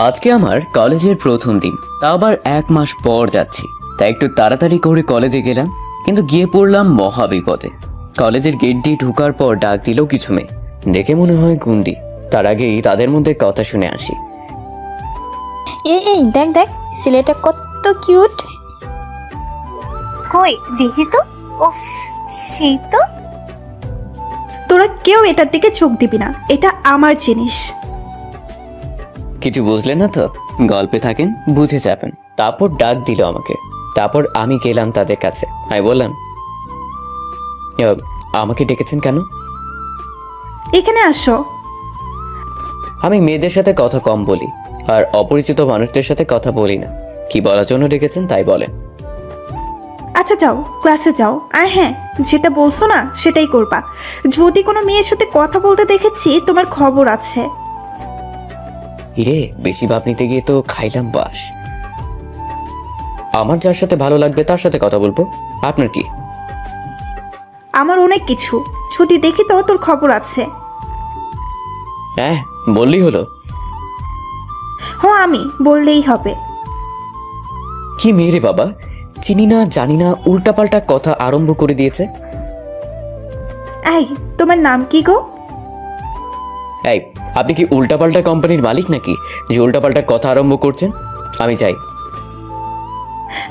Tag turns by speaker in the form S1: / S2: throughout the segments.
S1: আজকে আমার কলেজের প্রথম দিন, তা আবার 1 মাস পর যাচ্ছি। তাই একটু তাড়াতাড়ি করে কলেজে গেলাম, কিন্তু গিয়ে পড়লাম মহা বিপদে। কলেজের গেট দিয়ে ঢোকার পর ডাক দিল কিছু মেয়ে, দেখে মনে হয় গুন্ডি। তার আগেই তাদের মধ্যে কথা শুনে আসি।
S2: এই দেখ দেখ, ছেলেটা কত কিউট।
S3: কই দেখি তো। উফ, সেই তো।
S4: তোরা কেউ এটার দিকে চোখ দিবি না, এটা আমার জিনিস।
S1: কিছু বুঝলেন না তো, গল্পে থাকেন, বুঝে যাবেন। তারপর ডাক দিল আমাকে, তারপর আমি গেলাম তাদের কাছে। আমি বললাম, আমাকে ডেকেছেন কেন?
S4: এখানে আসো।
S1: আমি মেয়েদের সাথে কথা কম বলি, আর অপরিচিত মানুষদের সাথে কথা বলি না। কি বলার জন্য ডেকেছেন তাই বলেন।
S4: আচ্ছা যাও, ক্লাসে যাও। আর হ্যাঁ, যেটা বলছো না সেটাই করবা। যদি কোনো মেয়ের সাথে কথা বলতে দেখেছি, তোমার খবর আছে।
S1: হিরে, বেশি ভাব নিতে গিয়ে তো খাইলাম বাস। আমার যার সাথে ভালো লাগবে তার সাথে কথা বলবো, আপনার কি?
S4: আমার অনেক কিছু, যদি দেখি তো তোর খবর আছে।
S1: হ্যাঁ, বললেই হলো।
S4: হ্যাঁ, আমি বললেই হবে।
S1: কি মেয়ে বাবা, চিনি না জানি না, উল্টাপাল্টা কথা আরম্ভ করে দিয়েছে।
S4: এই, তোমার নাম কি গো?
S1: এই, আপনি কি উল্টাপাল্টা কোম্পানির মালিক নাকি যে উল্টাপাল্টা কথা আরম্ভ করছেন? আমি যাই।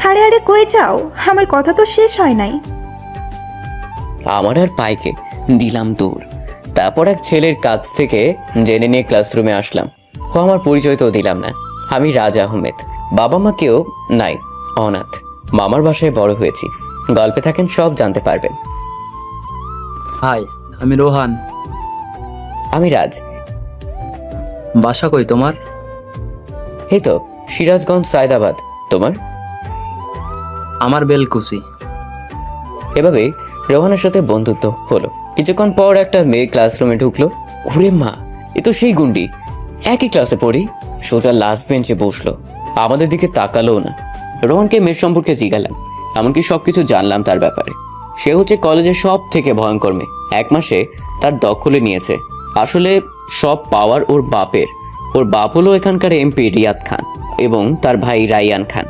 S4: আরে আরে, কই যাও? আমার কথা তো শেষ হয় নাই।
S1: আমার আর পাইকে দিলাম দূর। তারপর এক ছেলের কাছ থেকে জেনে নিয়ে ক্লাসরুমে আসলাম। ও আমার পরিচয় তো দিলাম না। আমি রাজ আহমেদ, বাবা মা কেউ নাই, অনাথ। মামার বাসায় বড় হয়েছি। গল্পে থাকেন, সব জানতে পারবেন।
S5: হাই, আমি রোহান।
S1: আমি রাজ।
S5: বাসা কই তোমার?
S1: এই তো সিরাজগঞ্জ, সায়দাবাদ। তোমার?
S5: আমার বেলকুচি।
S1: এভাবে রোহানের সাথে বন্ধুত্ব হলো। কিছুক্ষণ পর একটা মেয়ে ক্লাসরুমে ঢুকলো। ওরে মা, এ তো সেই গুন্ডি। একই ক্লাসে পড়ি। সোজা লাস্ট বেঞ্চে বসলো, আমাদের দিকে তাকালোও না। রোহানকে মেয়ের সম্পর্কে জিজ্ঞালাম, এমনকি সবকিছু জানলাম তার ব্যাপারে। সে হচ্ছে কলেজের সব থেকে ভয়ঙ্কর মেয়ে। 1 মাসে তার দখলে নিয়েছে। আসলে সব পাওয়ার ওর বাপের। ওর বাপ হলো এখানকার এমপি রিয়াদ খান, এবং তার ভাই রাইয়ান খান,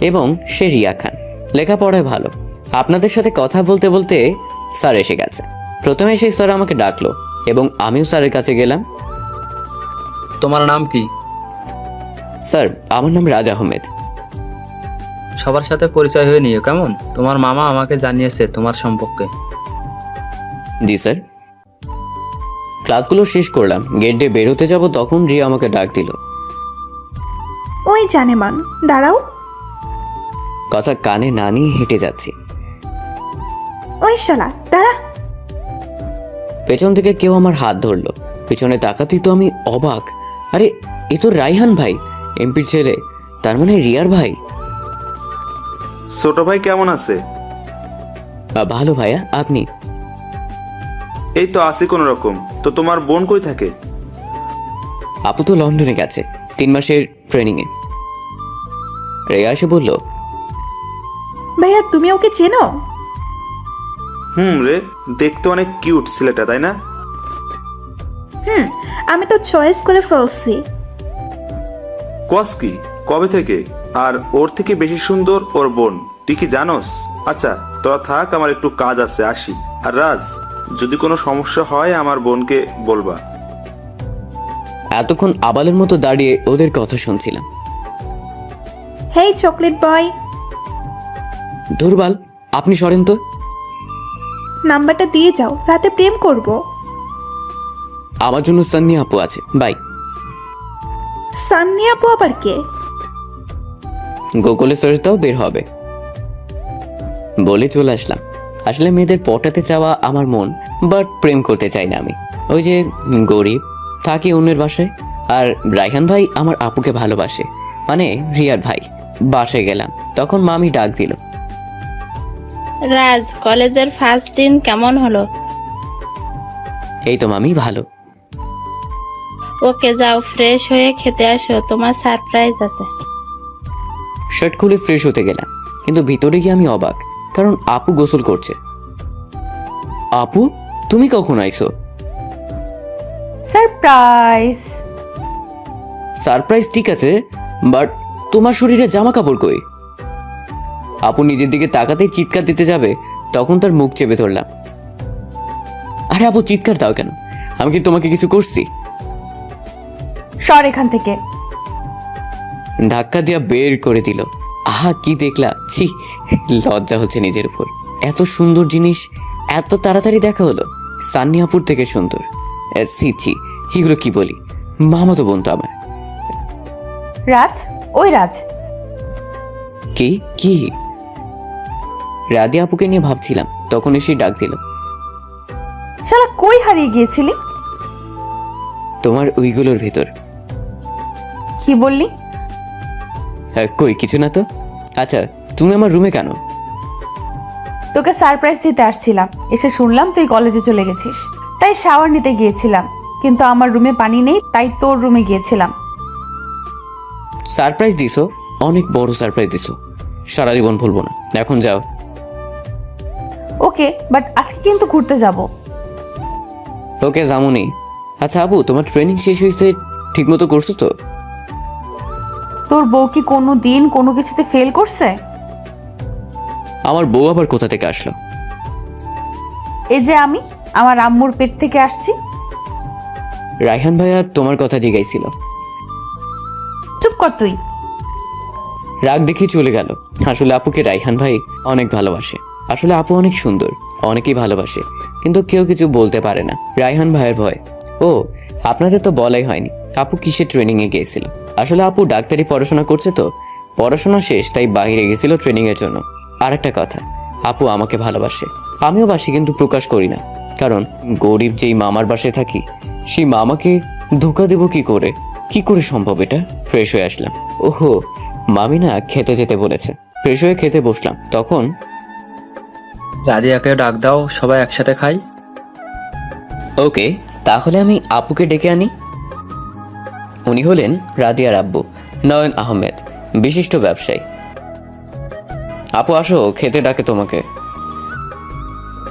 S1: এবং সে রিয়া খান। লেখাপড়ায় ভালো। আপনাদের সাথে কথা বলতে বলতে স্যার এসে গেছে। প্রথমে সেই স্যার আমাকে ডাকলো, এবং আমিও স্যারের কাছে গেলাম।
S5: তোমার নাম কি?
S1: স্যার, আমার নাম রাজ আহমেদ।
S5: সবার সাথে পরিচয় হয়ে নিও কেমন? তোমার মামা আমাকে জানিয়েছে তোমার সম্পর্কে।
S1: জি স্যার। ক্লাসগুলো শেষ করলাম, গেট দিয়ে বেরোতে যাব, তখন রিয়া আমাকে ডাক দিল।
S4: ওই জানেমান, দাঁড়াও।
S1: কথা কানে না নিয়ে হেঁটে যাচ্ছি।
S4: ওই শালা, দাঁড়া।
S1: পেছন থেকে কেউ আমার হাত ধরলো। পেছনে তাকাতেই তো আমি অবাক। আরে, এ তো রাইহান ভাই, এমপির ছেলে। তার মানে রিয়ার ভাই।
S6: ছোট ভাই কেমন আছে?
S1: ভালো ভাইয়া, আপনি?
S6: এই তো আছি কোনো রকম। তো তোমার বোন কই থাকে?
S1: আপু তো লন্ডনে গেছে 3 মাসের ট্রেনিংয়ে। রিয়া এসে বলল,
S4: ভাইয়া, তুমি ওকে চেনো?
S6: রে, দেখতে অনেক কিউট ছেলেটা, তাই না?
S4: আমি তো চয়েস করে ফেলছি।
S6: কস কি, কবে থেকে? আর ওর থেকে বেশি সুন্দর ওর বোন, তুই কি জানোস? আচ্ছা, তোরা থাক, আমার একটু কাজ আছে, আসি। আর রাজ, যদি কোনো সমস্যা হয় আমার বোনকে বলবা।
S1: এতক্ষণ আবালের মতো দাঁড়িয়ে ওদের কথা শুনছিলাম।
S4: হেই চকলেট বয়,
S1: দুর্বাল, আপনি সরেন তো।
S4: নাম্বারটা দিয়ে যাও, রাতে প্রেম করব।
S1: আমার জন্য সান্নি আপু আছে, বাই।
S4: সান্নি আপু আবার কে?
S1: গুগলে সার্চ দাও, বের হবে। বলে চলে আসলাম। আসলে মেয়েদের পটাতে চাওয়া আমার মন, বাট প্রেম করতে চাই না আমি। ওই যে গরিব, থাকি অন্যের বাসায়। আর রাইহান ভাই আমার আপুকে ভালোবাসে, মানে রিয়ার ভাই। বাসায় গেলাম, তখন মামি ডাক দিল।
S2: রাজ, কলেজের ফার্স্ট দিন কেমন হলো?
S1: এই তো মামি, ভালো।
S2: ওকে, যাও ফ্রেশ হয়ে খেতে আসো, তোমার সারপ্রাইজ আছে।
S1: শার্ট খুলে ফ্রেশ হতে গেলাম, কিন্তু ভিতরে গিয়ে আমি অবাক, কারণ আপু গোসল করছে। আপু, তুমি কখন আইছো?
S3: সারপ্রাইজ।
S1: সারপ্রাইজ ঠিক আছে, বাট তোমার শরীরে জামা কাপড় কই? আপু নিজের দিকে তাকাতেই চিৎকার দিতে যাবে, তখন তার মুখ চেপে ধরলাম। আরে আপু চিৎকার দাও কেন? আমি কি তোমাকে কিছু করছি?
S4: সর এখান থেকে।
S1: ধাক্কা দিয়া বের করে দিল। আহা কি দেখলা, ছি, লজ্জা হচ্ছে নিজের উপর। এত সুন্দর জিনিস এত তাড়াতাড়ি দেখা হলো। সান্নি আপুর থেকে সুন্দর। ছি ছি, এগুলো কি বলি, মামা তো বোন তো আমার।
S4: রাজ, ওই রাজ।
S1: কি কি? রাধি আপুকে নিয়ে ভাবছিলাম, তখন এসেই ডাক দিল।
S4: শালা কই হারিয়ে গিয়েছিলি?
S1: তোমার ওইগুলোর ভেতর।
S4: কি বললি?
S1: কই কিছু না তো। আচ্ছা তুমি আমার রুমে কেন?
S4: তোকে সারপ্রাইজ দিতে আসছিলাম, এসে শুনলাম তুই কলেজে চলে গেছিস, তাই শাওয়ার নিতে গিয়েছিলাম, কিন্তু আমার রুমে পানি নেই, তাই তোর রুমে গিয়েছিলাম।
S1: সারপ্রাইজ দিছো? অনেক বড় সারপ্রাইজ দিছো, সারা জীবন ভুলবো না। এখন যাও।
S4: ওকে, বাট আজকে কিন্তু ঘুরতে যাব।
S1: ওকে যামুনি। আচ্ছা আপু, তোমার ট্রেনিং শেষ হয়েছে, ঠিকমতো করছো তো?
S4: তোর বউ কি কোনো দিন কোনো কিছুতে ফেল করছে?
S1: আমার বউ আবার কোথা থেকে আসলো?
S4: এই যে আমি আমার আম্মুর পেট থেকে আসছি।
S1: রায়হান ভাইয়া তোমার কথা জিগাইছিল।
S4: চুপ কর তুই।
S1: রাগ দেখে চলে গেল। আসলে আপুকে রায়হান ভাই অনেক ভালোবাসে। আসলে আপু অনেক সুন্দর, অনেকেই ভালোবাসে, কিন্তু কেউ কিছু বলতে পারে না রায়হান ভাইয়ের ভয়। ও আপনাদের তো বলাই হয়নি আপু কিসে ট্রেনিংয়ে গিয়েছিল। আসলে আপু ডাক্তারি পড়াশোনা করছে তো, পড়াশোনা শেষ তাই বাইরে গেছিল ট্রেনিংয়ের জন্য। আর একটা কথা, আপু আমাকে ভালোবাসে, আমিও বাসি, কিন্তু প্রকাশ করি না, কারণ গরিব যেই মামার বাসায় থাকি, সেই মামাকে ধোকা দেব কি করে? কি করে সম্ভব এটা? ফ্রেশ হয়ে আসলাম। ওহো, মামি না খেতে যেতে বলেছে। ফ্রেশ হয়ে খেতে বসলাম, তখন
S5: রাজিয়াকে ডাক দাও, সবাই একসাথে খাই।
S1: ওকে, তাহলে আমি আপুকে ডেকে আনি। উনি হলেন রাদিয়ার আব্বু, নয়ন আহমেদ, বিশিষ্ট ব্যবসায়ী। আপু আসো, খেতে ডাকে তোমাকে।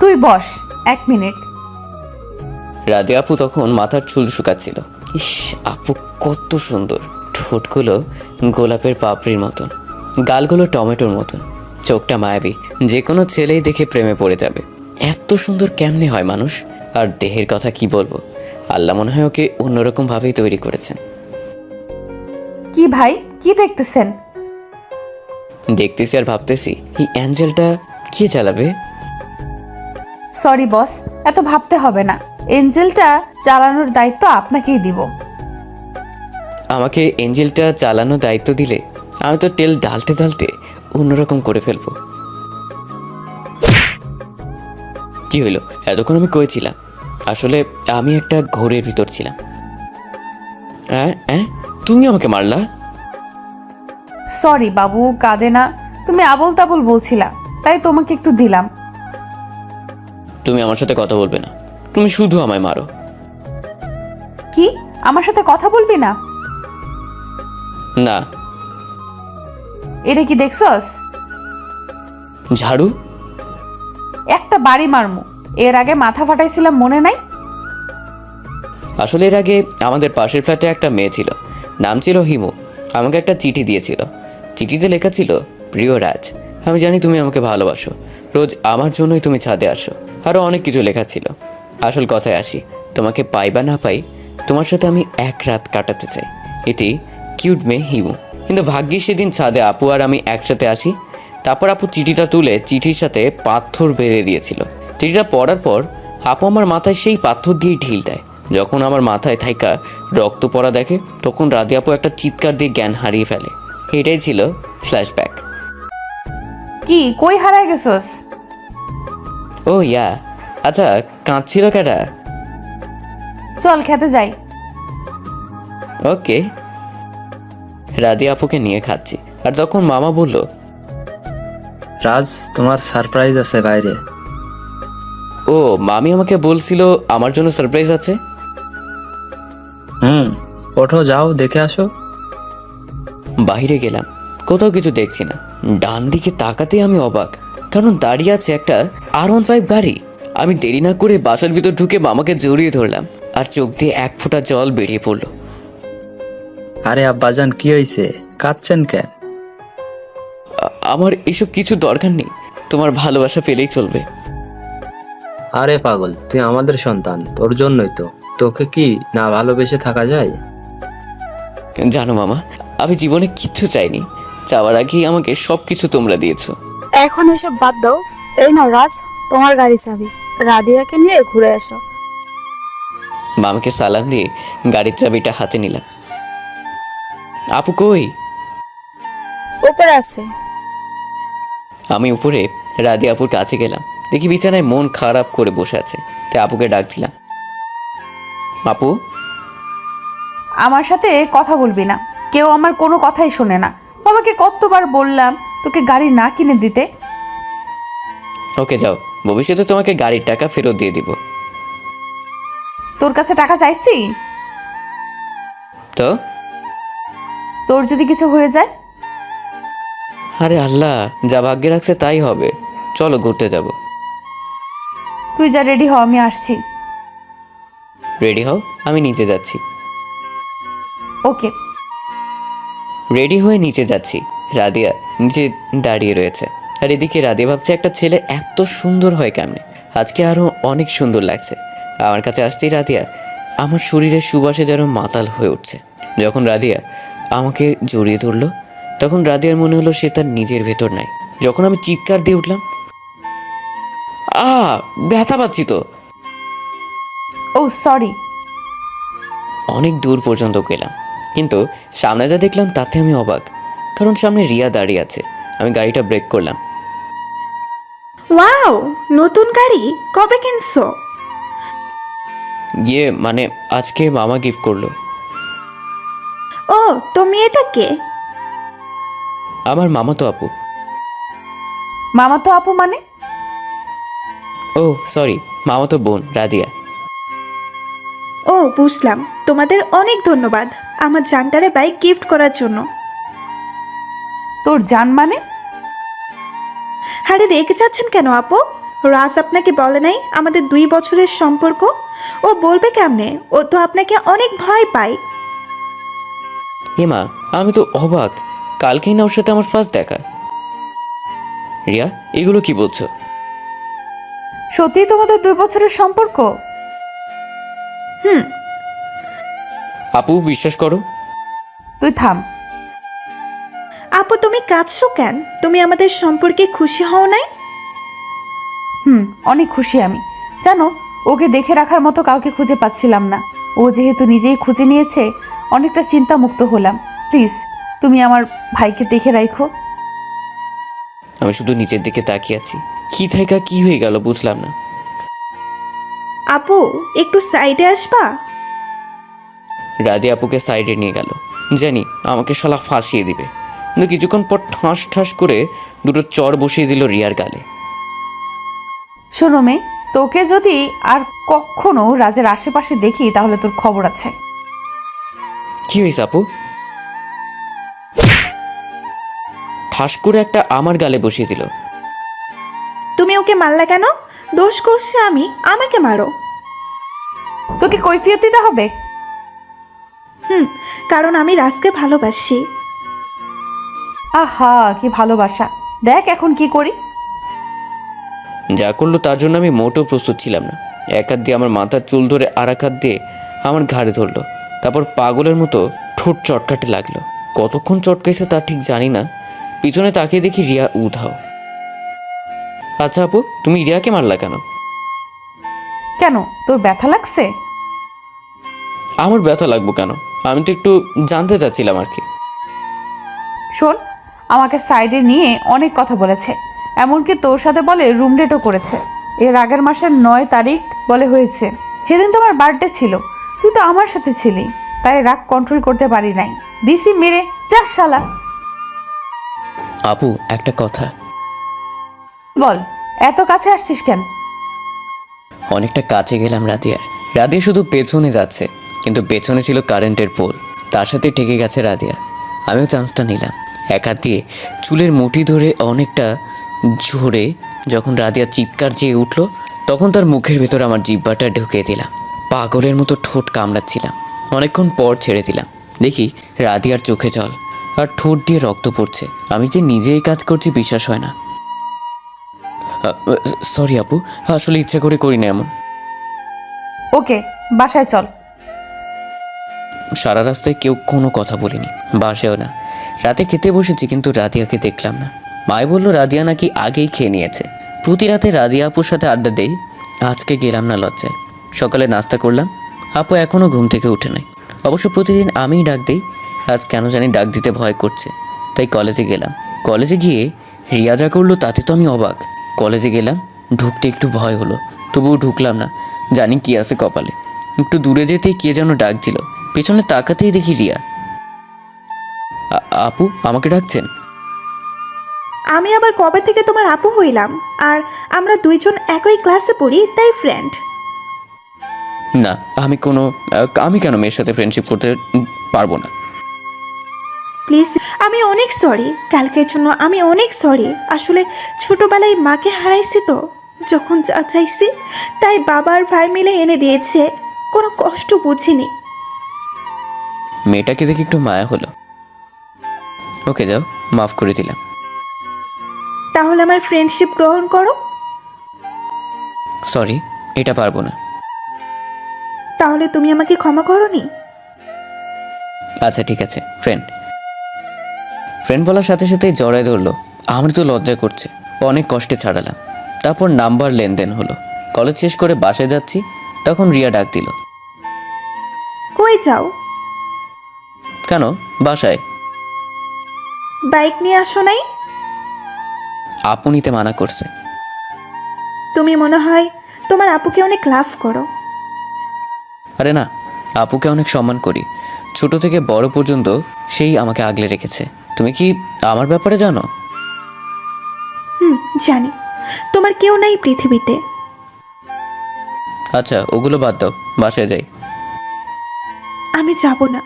S4: তুই বস 1 মিনিট।
S1: রাদিয়া আপু তখন মাথার চুল শুকাচ্ছিল। ইস, আপু কত সুন্দর। ঠোঁটগুলো গোলাপের পাপড়ির মতন, গালগুলো টমেটোর মতন, চোখটা মায়াবী, যে কোনো ছেলেই দেখে প্রেমে পড়ে যাবে। এত সুন্দর কেমনে হয় মানুষ? আর দেহের কথা কি বলবো, আল্লাহ মনে হয় ওকে অন্যরকম ভাবেই তৈরি করেছেন।
S4: কি ভাই, কি দেখতেছেন?
S1: দেখতেছি আর ভাবতেছি, এই অ্যাঞ্জেলটা কে চালাবে?
S4: সরি বস, এত ভাবতে হবে না, এঞ্জেলটা চালানোর দায়িত্ব আপনাকেই দিব।
S1: আমাকে এঞ্জেলটা চালানোর দায়িত্ব দিলে আমি তো তেল ঢালতে ঢালতে অন্যরকম করে ফেলবো। কি হইলো? এতক্ষণ আমি কইছিলাম, আসলে আমি একটা ঘোরের ভিতর ছিলাম। তুমি আমাকে মারলা?
S4: সরি বাবু, কাঁদে না, তুমি আবল তাবল বলছিলা, তাই তোমাকে একটু দিলাম।
S1: তুমি আমার সাথে কথা বলবে না, তুমি শুধু আমায় মারো।
S4: কি, আমার সাথে কথা বলবি না?
S1: না।
S4: এটা কি দেখছস?
S1: ঝাড়ু?
S4: একটা বাড়ি মারমু। এর আগে মাথা ফাটাইছিলাম, মনে নাই?
S1: আসলে এর আগে আমাদের পাশের ফ্ল্যাটে একটা মেয়ে ছিল, নাম ছিল হিমু। আমাকে একটা চিঠি দিয়েছিল। চিঠিতে লেখা ছিল, প্রিয় রাজ, আমি জানি তুমি আমাকে ভালোবাসো, রোজ আমার জন্যই তুমি ছাদে আসো। আরও অনেক কিছু লেখা ছিল। আসল কথায় আসি, তোমাকে পাই বা না পাই, তোমার সাথে আমি এক রাত কাটাতে চাই। এটি কিউট মেয়ে হিমু। কিন্তু ভাগ্যিস সেদিন ছাদে আপু আর আমি একসাথে আসি। তারপর আপু চিঠিটা তুলে চিঠির সাথে পাথর বেঁধে দিয়েছিল। চিঠিটা পড়ার পর আপু আমার মাথায় সেই পাথর দিয়ে ঢিল দেয়। যখন আমার মাথায় থাইকা রক্ত পড়া দেখে, তখন রাধি আপু একটা চিৎকার দিয়ে জ্ঞান হারিয়ে ফেলে। এটাই ছিল ফ্ল্যাশব্যাক।
S4: কি, কই হারায় গেছস?
S1: ও ইয়া, আচ্ছা কাঁদছিল কেডা?
S4: চল খেতে যাই।
S1: ওকে। রাধি আপুকে নিয়ে খাচ্ছি, আর তখন মামা বলল,
S5: রাজ, তোমার সারপ্রাইজ আছে বাইরে।
S1: ও মামি আমাকে বলছিল আমার জন্য সারপ্রাইজ আছে।
S5: ওঠো, যাও দেখে আসো।
S1: বাইরে গেলাম, কোথাও কিছু দেখছি না। ডান দিকে তাকাতে আমি অবাক, কারণ দাঁড়িয়ে আছে একটা R15 গাড়ি। আমি দেরি না করে বাসার ভিতর ঢুকে মামাকে জড়িয়ে ধরলাম, আর চোখ দিয়ে 1 ফোঁটা জল বেরিয়ে পড়লো।
S5: আরে আব্বাজান, কি হয়েছে? কাঁদছেন কেন?
S1: আমার এসব কিছু দরকার নেই, তোমার ভালোবাসা পেলেই চলবে।
S5: আরে পাগল, তুই আমাদের সন্তান, তোর জন্যই তো। তোকে কি না ভালোবেসে থাকা যায়?
S1: জানো মামা, আমি জীবনে কিচ্ছু চাইনি, চাওয়ার আগেই আমাকে সব কিছু তোমরা দিয়েছো।
S7: এখন এসব বাদ দাও। এই নাও রাজ, তোমার গাড়ি চাবি। রাদিয়াকে নিয়ে ঘুরে এসো।
S1: মামাকে সালাম দিয়ে গাড়ির চাবিটা হাতে নিলাম। আপু কই?
S7: উপরে আছে।
S1: আমি উপরে রাধি আপুর কাছে গেলাম, দেখি বিছানায় মন খারাপ করে বসে আছে। তাই আপুকে ডাক দিলাম। আপু,
S4: আমার সাথে কথা বলবি না, কেউ আমার কোনো কথাই শোনে না। বাবাকে কতবার বললাম তোকে গাড়ি না কিনে দিতে।
S1: ওকে যাও, ভবিষ্যতে তোমাকে গাড়ির টাকা ফেরত দিয়ে দিব।
S4: তোর কাছে টাকা চাইছি?
S1: তো
S4: তোর যদি কিছু হয়ে যায়?
S1: আরে আল্লাহ, যা ভাগ্যে রাখছে তাই হবে। চলো ঘুরতে যাব।
S4: তুই যা, রেডি হ, আমি আসছি।
S1: রেডি হও, আমি নিচে যাচ্ছি।
S4: ওকে।
S1: রেডি হয়ে নিচে যাচ্ছি। রাদিয়া নিচে দাঁড়িয়ে রয়েছে, আর এদিকে রাদিয়া ভাবছে একটা ছেলে এত সুন্দর হয় কেমনে। আজকে আরো অনেক সুন্দর লাগছে। আমার কাছে আসতেই রাদিয়া আমার শরীরের সুবাসে যেন মাতাল হয়ে উঠছে। যখন রাদিয়া আমাকে জড়িয়ে ধরলো, তখন রাদিয়ার মনে হলো সে তার নিজের ভেতর নাই। যখন আমি চিৎকার দিয়ে উঠলাম, ব্যথা পাচ্ছি তো।
S4: ও সরি।
S1: অনেক দূর পর্যন্ত গেলাম, কিন্তু সামনে যা দেখলাম তাতে আমি অবাক, কারণ সামনে রিয়া দাঁড়িয়ে আছে। আমি গাড়িটা ব্রেক করলাম।
S8: ওয়াও, নতুন গাড়ি কবে কিনছো?
S1: মানে আজকে মামা গিফট করলো।
S8: ও, তুমি এটা কে?
S1: আমার মামা তো আপু।
S4: মামা তো আপু মানে?
S1: ও সরি, মামা তো বোন রাদিয়া।
S8: ও বুঝলাম। তোমাদের অনেক ধন্যবাদ আমার জানটারে বাইক গিফট করার জন্য।
S4: তোর জান মানে?
S8: আরে রেগে যাচ্ছেন কেন আপু? রাজ আপনাকে বলে নাই আমাদের 2 বছরের সম্পর্ক? ও বলবে কেমনে? ও তো আপনাকে অনেক ভয় পায়।
S1: মা, আমি তো অবাক, কালকেই না ওর সাথে আমার ফার্স্ট দেখা। রিয়া, এগুলো কি বলছো?
S4: সত্যি তোমাদের 2 বছরের সম্পর্ক?
S1: আপু বিশ্বাস করো।
S4: তুই থাম।
S8: আপু তুমি কাঁদছো কেন? তুমি আমাদের সম্পর্কে খুশি হও নাই?
S4: অনেক খুশি আমি। জানো, ওকে দেখে রাখার মতো কাউকে খুঁজে পাচ্ছিলাম না। ও যেহেতু নিজেই খুঁজে নিয়েছে, অনেকটা চিন্তামুক্ত হলাম। প্লিজ তুমি আমার ভাইকে দেখে রাখো।
S1: আমি শুধু নিচের দিকে তাকিয়ে আছি, কি থাকা কি হয়ে গেল বুঝলাম না।
S8: আপু একটু সাইডে আসবা?
S1: রাধি আপুকে সাইডে নিয়ে গেল, জানি আমাকে শালা ফাঁসিয়ে দিবে। কিন্তু কিছুক্ষণ পর ঠাস ঠাস করে দুটো চড় বসিয়ে দিল রিয়ার গালে।
S4: শোনো মেয়ে, তোকে যদি আর কখনো রাজের আশেপাশে দেখি তাহলে তোর খবর আছে।
S1: কি হয়েছে আপু? ঠাস করে একটা আমার গালে বসিয়ে দিল।
S8: তুমি ওকে মারলা কেন? দোষ করছি আমি, আমাকে মারো।
S4: তোকে কৈফিয়ত দিতে হবে?
S8: কারণ আমি রাজকে ভালোবাসি।
S4: আহা, কি ভালোবাসা! দেখ এখন কি করি।
S1: যা করলো তার জন্য আমি মোটেও প্রস্তুত ছিলাম না। এক হাত দিয়ে আমার মাথার চুল ধরে আর এক হাত দিয়ে আমার ঘাড়ে ধরলো, তারপর পাগলের মতো ঠোঁট চটকাতে লাগলো। কতক্ষণ চটকাইছে তা ঠিক জানি না। পিছনে তাকিয়ে দেখি রিয়া উধাও। আচ্ছা আপু, তুমি রিয়াকে মারলা কেন?
S4: কেন, তোর ব্যথা লাগছে?
S1: আমার ব্যথা লাগবো কেন? আমি তো একটু জানতে চাচ্ছিলাম আর কি।
S4: শোন, আমাকে সাইডে নিয়ে অনেক কথা বলেছে, এমনকি তোর সাথে বলে রুম ডেটও করেছে। এর আগের মাসের 9 তারিখ বলে হয়েছে। সেদিন তো আমার বার্থডে ছিল, তুই তো আমার সাথে ছিলি, তাই রাগ কন্ট্রোল করতে পারি নাই, দিছি মেরে। যা শালা।
S1: আপু একটা কথা
S4: বল, এত কাছে আসছিস কেন?
S1: অনেকটা কাছে গেলাম রাদিয়ার। রাদিয়া শুধু পেছনে যাচ্ছে, কিন্তু পেছনে ছিল কারেন্টের পোল, তার সাথে ঠেকে গেছে রাদিয়া। আমিও চান্সটা নিলাম, এক হাত দিয়ে চুলের মুঠি ধরে অনেকটা জোরে। যখন রাদিয়া চিৎকার চেয়ে উঠল, তখন তার মুখের ভেতর আমার জিহ্বাটা ঢুকিয়ে দিলাম। পাগলের মতো ঠোঁট কামড়াচ্ছিলাম। অনেকক্ষণ পর ছেড়ে দিলাম, দেখি রাদিয়ার চোখে জল আর ঠোঁট দিয়ে রক্ত পড়ছে। আমি যে নিজেই কাজ করছি বিশ্বাস হয় না। সরি আপু, আসলে ইচ্ছা করে করি না এমন।
S4: ওকে, বাসায় চল।
S1: সারা রাস্তায় কেউ কোনো কথা বলিনি, বাসেও না। রাতে খেতে বসেছি কিন্তু রাদিয়াকে দেখলাম না। মায় বলল রাদিয়া নাকি আগেই খেয়ে নিয়েছে। প্রতি রাতে রাদিয়া আপুর সাথে আড্ডা দেই, আজকে গেলাম না লজ্জায়। সকালে নাস্তা করলাম, আপু এখনও ঘুম থেকে উঠে নাই। অবশ্য প্রতিদিন আমিই ডাক দিই, আজ কেন জানি ডাক দিতে ভয় করছে, তাই কলেজে গেলাম। কলেজে গিয়ে রিয়া যা করলো তাতে তো আমি অবাক। কলেজে গেলাম, ঢুকতে একটু ভয় হলো, তবুও ঢুকলাম না, জানি কি আছে কপালে। একটু দূরে যেতেই কে যেন ডাক দিল, পেছনে তাকাতেই দেখি রিয়া। আপু আমাকে ডাকছেন?
S8: আমি আবার কবে থেকে তোমার আপু হইলাম? আর আমরা দুইজন একই ক্লাসে পড়ি, তাই ফ্রেন্ড।
S1: না, আমি কেন মেয়ের সাথে ফ্রেন্ডশিপ করতে পারবো না?
S8: প্লিজ, আমি অনেক সরি, কালকের জন্য আমি অনেক সরি। আসলে ছোটবেলায় মাকে হারাইছি তো, যখন যা চাইছি তাই বাবা আর ভাই মিলে এনে দিয়েছে, কোনো কষ্ট বুঝিনি।
S1: মেয়েটাকে দেখে একটু মায়া হলো। ওকে যাও, মাফ করে দিলাম।
S8: তাহলে আমার ফ্রেন্ডশিপ গ্রহণ করো।
S1: সরি, এটা পারবো না।
S8: তাহলে তুমি আমাকে ক্ষমা করোনি?
S1: আচ্ছা ঠিক আছে, ফ্রেন্ড বলার সাথে সাথেই জড়ায় ধরলো। আমার তো লজ্জা করছে, অনেক কষ্টে ছাড়ালাম। তারপর নাম্বার লেনদেন হলো। কলেজ শেষ করে বাসায় যাচ্ছি, তখন রিয়া ডাক দিল।
S8: কই যাও?
S1: কেন? বাসায়।
S8: বাইক নিয়ে আসো নাই?
S1: আপু নিতে মানা করছে।
S8: তুমি মনে হয় তোমার আপুকে অনেক লাভ করো।
S1: আরে না, আপুকে অনেক সম্মান করি, ছোট থেকে বড় পর্যন্ত সেই আমাকে আগলে রেখেছে। তুমি কি আমার ব্যাপারে জানো?
S8: জানি, তোমার কেউ নাই পৃথিবীতে।
S1: আচ্ছা ওগুলো বাদ দাও, বাসায় যাই।
S8: আমি যাব না।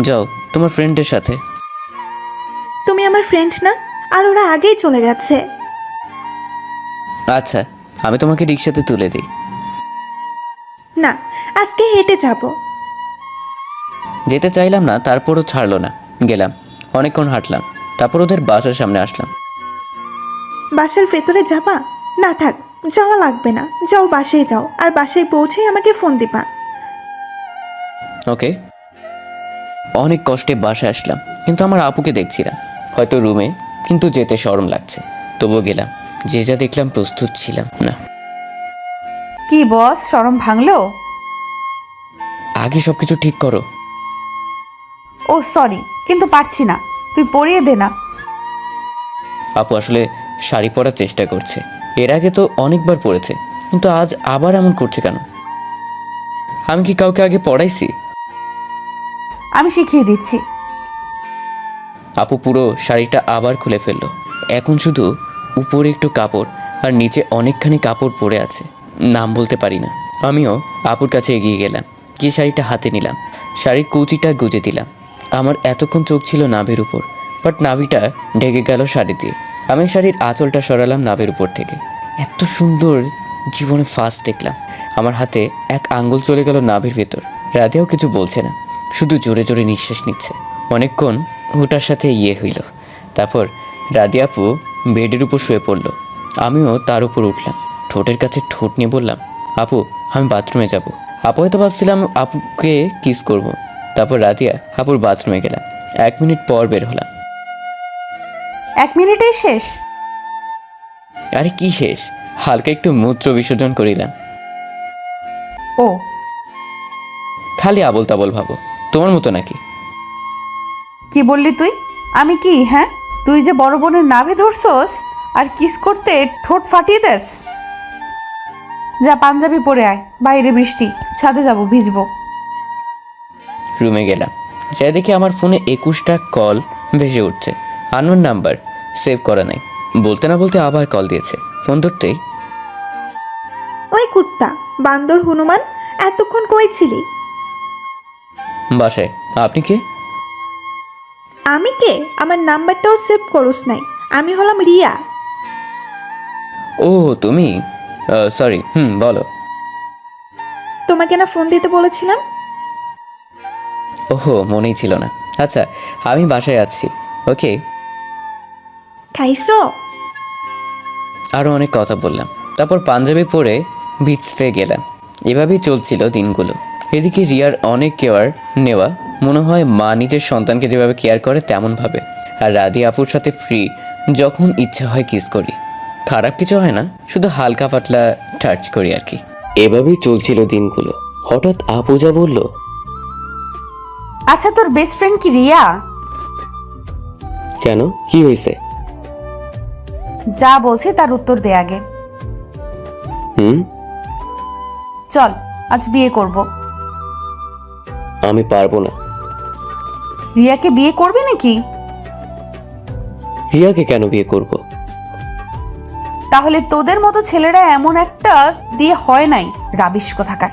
S1: যাও তোমার ফ্রেন্ডের সাথে।
S8: তুমি আমার ফ্রেন্ড না, আর ওরা আগেই চলে গেছে।
S1: আচ্ছা, আমি তোমাকে রিক্সাতে তুলে দিই।
S8: না, আজকে হেঁটে যাব।
S1: যেতে চাইলাম না, তারপরও ছাড়লো না। গেলাম, অনেকক্ষণ হাঁটলাম, তারপর ওদের বাসার সামনে আসলাম।
S8: বাসার ভেতরে যাবা? না থাক, যাওয়া লাগবে না, যাও বাসায় যাও, আর বাসায় পৌঁছেই আমাকে ফোন দিবা।
S1: ওকে। অনেক কষ্টে বাসায় আসলাম, কিন্তু আমার আপুকে দেখছি না, হয়তো রুমে, কিন্তু যেতে শরম লাগছে। তবুও গেলাম, যে যা দেখলাম প্রস্তুত ছিলাম না।
S4: কি বস, শরম ভাঙলো?
S1: আগে সবকিছু ঠিক করো।
S4: ও সরি, কিন্তু পারছি না, তুই পরিয়ে দে না।
S1: আপু আসলে শাড়ি পরার চেষ্টা করছে, এর আগে তো অনেকবার পরেছে, কিন্তু আজ আবার এমন করছে কেন? আমি কি কাউকে আগে পড়াইছি?
S4: আমি শিখিয়ে দিচ্ছি।
S1: আপু পুরো শাড়িটা আবার খুলে ফেললো। এখন শুধু উপরে একটু কাপড় আর নিচে অনেকখানি কাপড় পরে আছে, নাম বলতে পারি না। আমিও আপুর কাছে এগিয়ে গেলাম, গিয়ে শাড়িটা হাতে নিলাম, শাড়ির কুচিটা গুজে দিলাম। আমার এতক্ষণ চোখ ছিল নাভির উপর, বাট নাভিটা ঢেকে গেল শাড়ি দিয়ে। আমি শাড়ির আঁচলটা সরালাম নাভির উপর থেকে। এত সুন্দর জীবনে ফার্স্ট দেখলাম। আমার হাতে এক আঙ্গুল চলে গেল নাভির ভেতর। রাধিয়াও কিছু বলছে না, শুধু জোরে জোরে নিঃশ্বাস নিচ্ছে। অনেকক্ষণ ওটার সাথে হইল। তারপর রাধিয়া আপু বেডের উপর শুয়ে পড়লো, আমিও তার উপর উঠলাম। ঠোঁটের কাছে ঠোঁট নিয়ে বললাম, আপু আমি বাথরুমে যাব। আপু হয়তো ভাবছিলাম আপুকে কিস করব। তারপর রাধিয়া আপুর বাথরুমে গেলাম। 1 মিনিট পর বের হলাম।
S4: 1 মিনিটেই শেষ?
S1: আরে কি শেষ, হালকা একটু মূত্র বিসর্জন করিলাম।
S4: ও,
S1: খালি আবল তাবল ভাবো, তোমার মতো নাকি?
S4: কি বললি তুই? আমি কি, হ্যাঁ? তুই যে বড় বোনের নাভি ধরছস আর কিস করতে ঠোঁট ফাটিয়ে দেস? যা পাঞ্জাবি পরে আয়, বাইরে বৃষ্টি, ছাদে যাব, ভিজবো।
S1: রুমে গেলাম, যাই দেখি আমার ফোনে 21টা কল ভেসে উঠছে। আননোন নাম্বার, সেভ করা নাই। বলতে না বলতে আবার কল দিয়েছে। ফোন ধরতেই,
S8: ওই কুত্তা, বান্দর হনুমান, এতক্ষণ কই ছিলি?
S1: বাসায়। আপনি কে?
S8: আমি কে? আমার নাম্বারটাও সেভ করোস নাই। আমি হলাম রিয়া।
S1: ও তুমি, সরি। বলো।
S8: তোমাকে না ফোন দিতে বলেছিলাম?
S1: ওহো, মনেই ছিল না। আচ্ছা, আমি বাসায় আছি। ওকে।
S8: খাইছো?
S1: আরও অনেক কথা বললাম, তারপর পাঞ্জাবি পরে ভিজতে গেলাম। এভাবেই চলছিল দিনগুলো। এদিকে রিয়ার অনেক কেয়ার নেওয়া, মনে হয় মা নিজের সন্তানকে যেভাবে কেয়ার করে তেমনভাবে। আর রাধি আপুর সাথে ফ্রি, যখন ইচ্ছা হয় কিস করি। খারাপ কিছু হয় না, শুধু হালকা পাতলা টাচ করি আর কি। এভাবেই চলছিল দিনগুলো। হঠাৎ আপু যা বলল,
S4: আচ্ছা, তোর বেস্ট ফ্রেন্ড কি রিয়া?
S1: কেন, কি হয়েছে?
S4: যা বলছে তার উত্তর দে আগে।
S1: হুম,
S4: চল, আজ বিয়ে করব।
S1: আমি পারবো না।
S4: রিয়াকে বিয়ে করবি নাকি?
S1: রিয়াকে কেন বিয়ে করব?
S4: তাহলে তোদের মতো ছেলেরা এমন একটা দিয়ে হয় নাই, রাবিশ কোথাকার।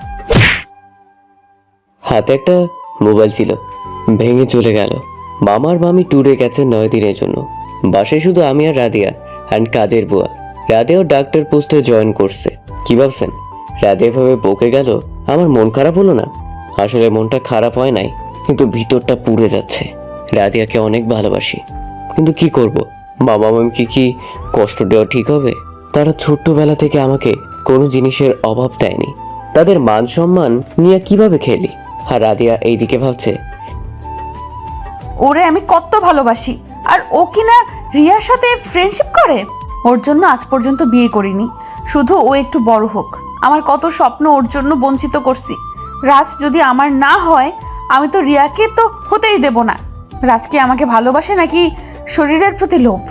S1: হাতে একটা মোবাইল ছিল, ভেঙে চলে গেল। মামার মামি ট্যুরে গেছে 9 দিনের জন্য। বাসায় শুধু আমি আর রাদিয়া অ্যান্ড কাজের বুয়া। রাদিয়াও ডাক্তার পোস্টে জয়েন করছে। কি ভাবছেন রাদিয়া ভাবে বকে গেল? আমার মন খারাপ হলো না? আসলে মনটা খারাপ হয় নাই, কিন্তু ভিতরটা পুড়ে যাচ্ছে। রাদিয়াকে অনেক ভালোবাসি, কিন্তু কি করব? বাবা মামিকে কি কষ্ট দেওয়া ঠিক হবে? তারা ছোট্টবেলা থেকে আমাকে কোনো জিনিসের অভাব দেয়নি। তাদের মান সম্মান নিয়ে কিভাবে খেলি? আর রাদিয়া এইদিকে ভাবছে,
S4: ওরে আমি কত ভালোবাসি, আর ও কিনা রিয়ার সাথে ফ্রেন্ডশিপ করে। ওর জন্য আজ পর্যন্ত বিয়ে করিনি, শুধু ও একটু বড় হোক। আমার কত স্বপ্ন ওর জন্য বঞ্চিত করছি। রাজ যদি আমার না হয়, আমি তো রিয়াকে তো হতেই দেব না। রাজকে আমাকে ভালোবাসে নাকি শরীরের প্রতি লোভ?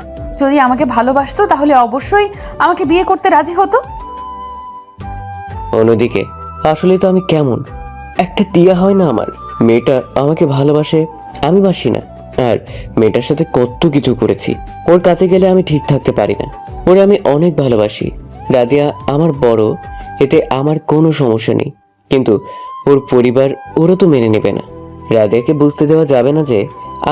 S4: যদি আমাকে ভালোবাসতো তাহলে অবশ্যই আমাকে বিয়ে করতে রাজি হতো।
S1: অন্যদিকে আসলে তো আমি কেমন একটা টিয়া হয় না আমার। মেয়েটা আমাকে ভালোবাসে, আমি বাসি না। আর মেয়েটার সাথে কত কিছু করেছি। ওর কাছে গেলে আমি ঠিক থাকতে পারি না। ওরে আমি অনেক ভালোবাসি। রাদিয়া আমার বড়, এতে আমার কোনো সমস্যা নেই, কিন্তু ওর পরিবার ওরা তো মেনে নেবে না। রাদিয়াকে বুঝতে দেওয়া যাবে না যে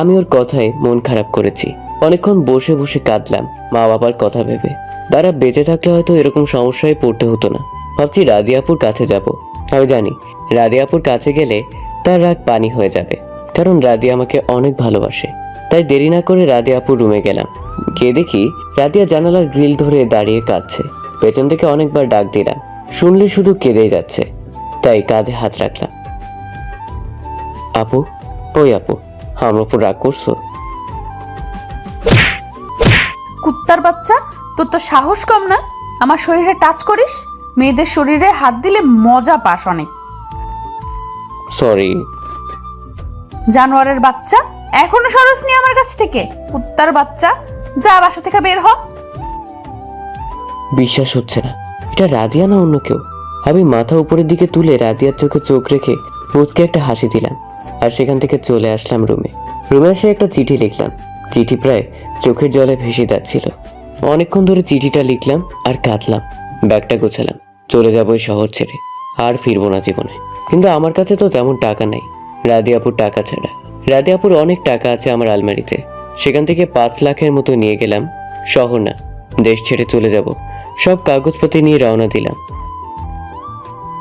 S1: আমি ওর কথায় মন খারাপ করেছি। অনেকক্ষণ বসে বসে কাঁদলাম মা বাবার কথা ভেবে। তারা বেঁচে থাকলে হয়তো এরকম সমস্যায় পড়তে হতো না। ভাবছি রাদিয়াপুর কাছে যাব। আমি জানি রাদিয়াপুর কাছে গেলে তার রাগ পানি হয়ে যাবে, কারণ রাদিয়া আমাকে অনেক ভালোবাসে। তাই দেরি না করে রাদিয়াপুর রুমে গেলাম। গিয়ে দেখি রাদিয়া জানালার গ্রিল ধরে দাঁড়িয়ে কাঁদছে। পেছন থেকে অনেকবার ডাক দিলাম, শুনলে শুধু কেঁদেই যাচ্ছে। তাই কাঁধে হাত রাখলাম। আপু, ওই আপু, আমার উপর রাগ করছো?
S4: কুত্তার বাচ্চা, তোর তো সাহস কম না? আমার শরীরে টাচ করিস? মেয়েদের শরীরে হাত দিলে মজা পাস অনেক।
S1: সরি।
S4: জানোয়ারের বাচ্চা, এখনো সরস নি আমার কাছ থেকে? কুত্তার বাচ্চা, যা বাসা থেকে বের হ।
S1: বিশ্বাস হচ্ছে না, এটা রাদিয়া না অন্য কেউ। আমি মাথা উপরের দিকে তুলে রাদিয়ার চোখে চোখ রেখে মুচকে একটা হাসি দিলাম, আর সেখান থেকে চলে আসলাম রুমে। রুমে এসে একটা চিঠি লিখলাম। চিঠি প্রায় চোখের জলে ভেসে যাচ্ছিল। অনেকক্ষণ ধরে চিঠিটা লিখলাম আর কাঁদলাম। ব্যাগটা গোছালাম, চলে যাবো এই শহর ছেড়ে। আর ফিরবো না জীবনে। কিন্তু আমার কাছে তো তেমন টাকা নাই, রাদিয়াপুর টাকা ছাড়া। রাদিয়াপুর অনেক টাকা আছে আমার আলমারিতে, সেখান থেকে 5 লাখের মতো নিয়ে গেলাম। শহর না, দেশ ছেড়ে চলে যাব। সব কাগজপত্র নিয়ে রওনা দিলাম।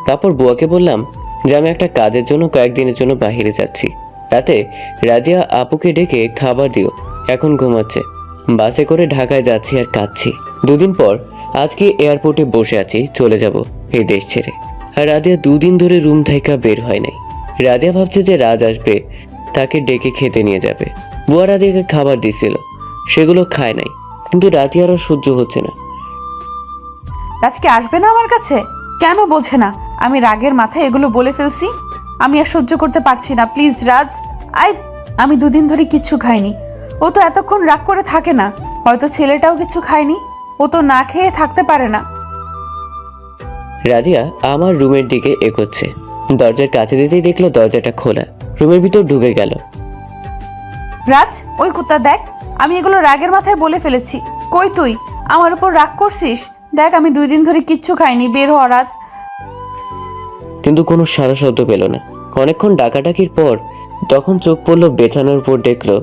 S1: তারপর বুয়াকে বললাম যে আমি একটা কাজের জন্য কয়েকদিনের জন্য বাইরে যাচ্ছি। রাতে রাদিয়া আপুকে ডেকে খাবার দিও, এখন ঘুমাচ্ছে। বাসে করে ঢাকায় যাচ্ছি আর কাঁদছি। 2 দিন পর আজকে এয়ারপোর্টে বসে আছি, চলে যাব এই দেশ ছেড়ে। আর রাদিয়া 2 দিন ধরে রুম থেকে বের হয় নাই। রাদিয়া ভাবছে যে রাজ আসবে, তাকে ডেকে খেতে নিয়ে যাবে। বুয়া রাদিয়াকে খাবার দিছিল, সেগুলো খায় নাই, কিন্তু রাদিয়ার আর সহ্য হচ্ছে না।
S4: রাজকে আসবে না আমার কাছে? কেন বোঝে না? আমি রাগের মাথায় এগুলো বলে ফেলছি। আমি আর সহ্য করতে পারছি না, প্লিজ রাজ। আমি 2 দিন ধরে কিচ্ছু খাইনি। ও তো এতক্ষণ রাগ করে থাকে না, হয়তো ছেলেটাও কিছু খায়নি। ও তো না খেয়ে থাকতে পারে না।
S1: রাদিয়া আমার রুমের দিকে এগোচ্ছে। দরজার কাছে যেতেই দেখলো দরজাটা খোলা। রুমের ভিতর ঢুকে গেল।
S4: রাজ, ওই কুত্তা দেখ, আমি এগুলো রাগের মাথায় বলে ফেলেছি। কই তুই? আমার উপর রাগ করছিস? দেখ, আমি 2 দিন ধরে কিচ্ছু খাইনি, বের হ রাজ।
S1: কিন্তু কোনো সারা শব্দ পেল না। অনেকক্ষণ ডাকাডাকির পর তখন চোখ পড়লো বেছানোর উপর, দেখলো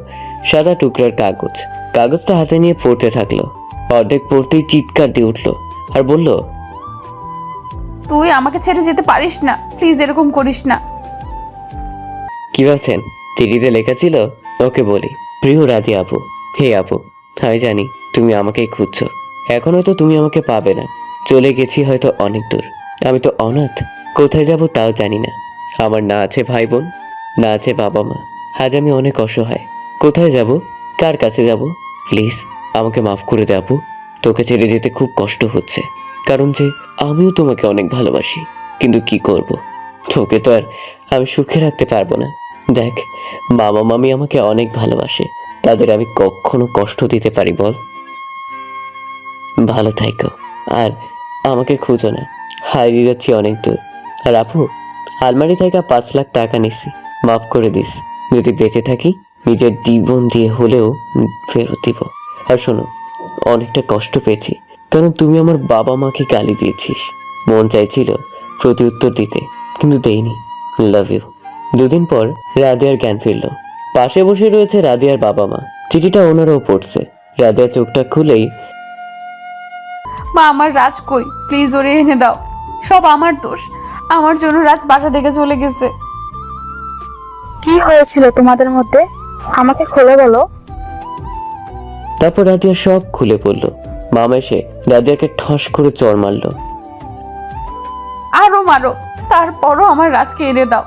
S1: সাদা টুকরার কাগজ। কাগজটা হাতে নিয়ে পড়তে থাকলো। অর্ধেক পড়তেই চিৎকার দিয়ে উঠলো আর বলল,
S4: তুই আমাকে ছেড়ে যেতে পারিস না, প্লিজ এরকম করিস না।
S1: কি ভাবছেন চিঠিতে লেখা ছিল, ওকে বলি, প্রিয় রাধি আপু, হে আপু, আমি জানি তুমি আমাকেই খুঁজছো। এখন হয়তো তুমি আমাকে পাবে না, চলে গেছি হয়তো অনেক দূর। আমি তো অনাথ, কোথায় যাব তাও জানি না। আমার না আছে ভাই বোন, না আছে বাবা মা। আজ আমি অনেক অসহায়। কোথায় যাব, কার কাছে যাব? প্লিজ আমাকে মাফ করে দে আপু। তোকে ছেড়ে যেতে খুব কষ্ট হচ্ছে, কারণ যে আমিও তোমাকে অনেক ভালোবাসি। কিন্তু কি করব, তোকে তো আর আমি সুখে রাখতে পারবো না। দেখ, মামা মামি আমাকে অনেক ভালোবাসে, তাদের আমি কখনো কষ্ট দিতে পারি বল? ভালো থাইকো, আর আমাকে খুঁজো না, হারিয়ে যাচ্ছি অনেক দূর। আর আপু, আলমারি থেকে 5 লাখ টাকা নিছি, মাফ করে দিস। যদি বেঁচে থাকি নিজের জীবন দিয়ে হলেও ফেরত দিব। আর শোনো, অনেকটা কষ্ট পেয়েছি, কারণ তুমি আমার বাবা মাকে গালি দিয়েছিস। মন চাইছিল প্রতি উত্তর দিতে, কিন্তু দেইনি। Love you. 2 দিন পর রাদিয়ার জ্ঞান ফিরল। পাশে বসে রয়েছে রাদিয়ার বাবা মা। চিঠিটা ওনারাও পড়ছে। রাদিয়া চোখটা খুলেই,
S4: মা, আমার রাজ কই? প্লিজ ওরে এনে দাও। সব আমার দোষ, আমার জন্য রাজ বাসা থেকে চলে গেছে।
S7: কি হয়েছিল তোমাদের মধ্যে? আমাকে খুলে বলো।
S1: তারপর রাদিয়া সব খুলে পড়ল। মামা এসে রাদিয়াকে ঠস করে চড় মারল।
S4: আরো মারো, তারপরও আমার রাজকে এনে দাও।